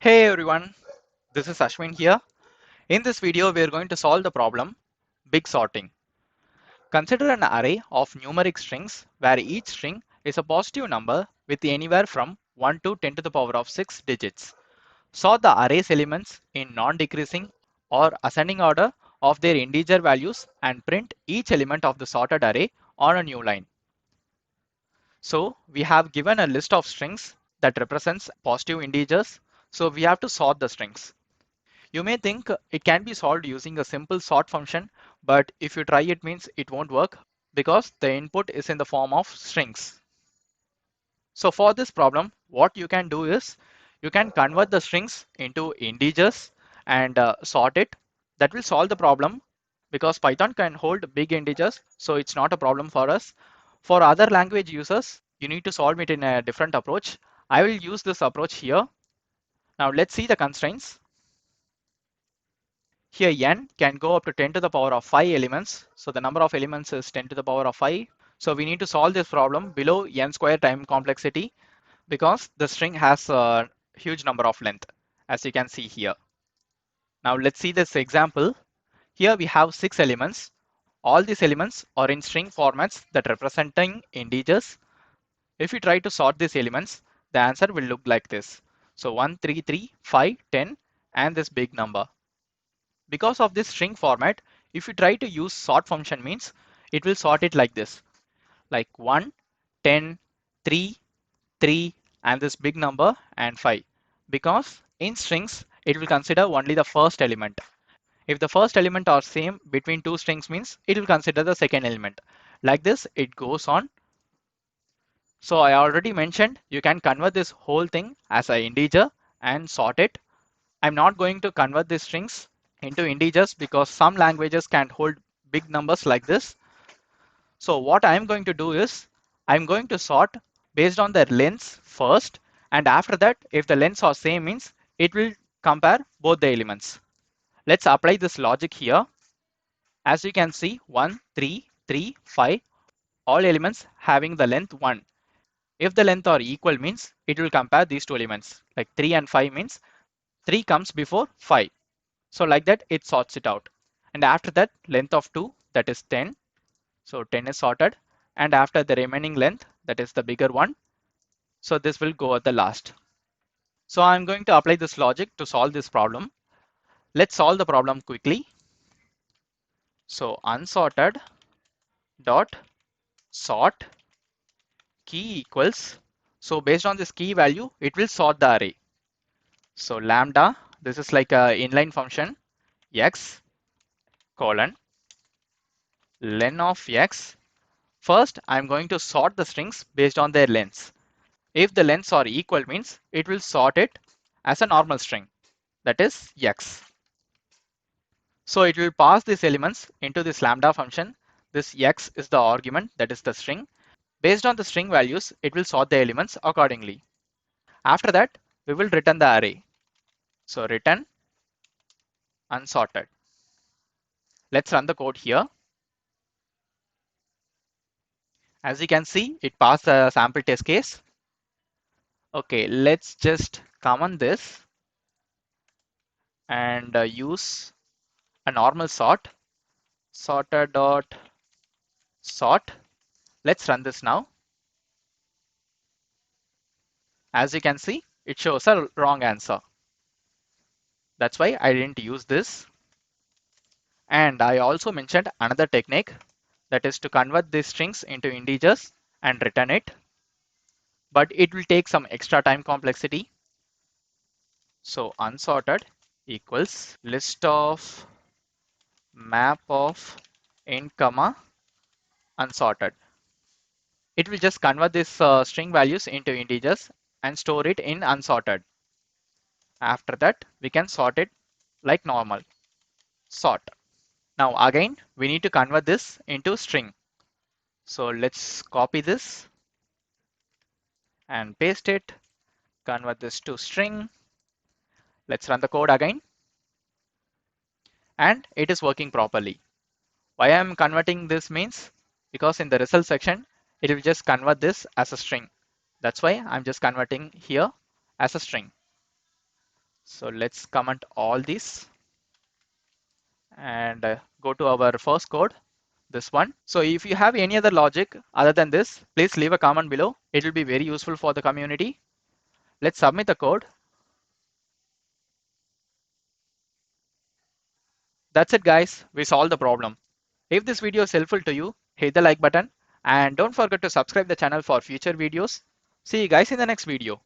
Hey everyone, this is Ashwin here. In this video, we are going to solve the problem big sorting. Consider an array of numeric strings where each string is a positive number with anywhere from 1 to 10 to the power of 6 digits. Sort the array's elements in non-decreasing or ascending order of their integer values and print each element of the sorted array on a new line. So we have given a list of strings that represents positive integers. So we have to sort the strings. You may think it can be solved using a simple sort function, but if you try it means it won't work because the input is in the form of strings. So for this problem, what you can do is you can convert the strings into integers and sort it. That will solve the problem because Python can hold big integers, so it's not a problem for us. For other language users, you need to solve it in a different approach. I will use this approach here. Now let's see the constraints. Here n can go up to 10 to the power of 5 elements. So the number of elements is 10 to the power of 5. So we need to solve this problem below n square time complexity because the string has a huge number of length, as you can see here. Now let's see this example. Here we have 6 elements. All these elements are in string formats that representing integers. If you try to sort these elements, the answer will look like this. So 1, 3, 3, 5, 10 and this big number. Because of this string format, if you try to use sort function means it will sort it like this, like 1, 10, 3, 3 and this big number and 5. Because in strings, it will consider only the first element. If the first element are same between two strings means it will consider the second element. Like this, it goes on. So I already mentioned you can convert this whole thing as an integer and sort it. I'm not going to convert these strings into integers because some languages can't hold big numbers like this. So what I'm going to do is I'm going to sort based on their lengths first, and after that if the lengths are same means it will compare both the elements. Let's apply this logic here. As you can see 1, 3, 3, 5 all elements having the length 1. If the length are equal means it will compare these two elements, like 3 and 5 means 3 comes before 5. So like that it sorts it out. And after that length of 2, that is 10. So 10 is sorted. And after the remaining length, that is the bigger one. So this will go at the last. So I'm going to apply this logic to solve this problem. Let's solve the problem quickly. So unsorted dot sort key equals. So based on this key value, it will sort the array. So lambda, this is like a inline function, x colon len of x. First, I'm going to sort the strings based on their lengths. If the lengths are equal means it will sort it as a normal string, that is x. So it will pass these elements into this lambda function. This x is the argument, that is the string. Based on the string values, it will sort the elements accordingly. After that, we will return the array. So return unsorted. Let's run the code here. As you can see, it passed the sample test case. Okay, let's just comment this and use a normal sort. Sorted dot sort. Let's run this now. As you can see, it shows a wrong answer. That's why I didn't use this. And I also mentioned another technique, that is to convert these strings into integers and return it. But it will take some extra time complexity. So unsorted equals list of map of int comma unsorted. It will just convert these string values into integers and store it in unsorted. After that, we can sort it like normal. Sort. Now again, we need to convert this into string. So let's copy this and paste it. Convert this to string. Let's run the code again. And it is working properly. Why I'm converting this means because in the result section, it will just convert this as a string. That's why I'm just converting here as a string. So let's comment all these and go to our first code, this one. So if you have any other logic other than this, please leave a comment below. It will be very useful for the community. Let's submit the code. That's it guys, we solved the problem. If this video is helpful to you, hit the like button and don't forget to subscribe the channel for future videos. See you guys in the next video.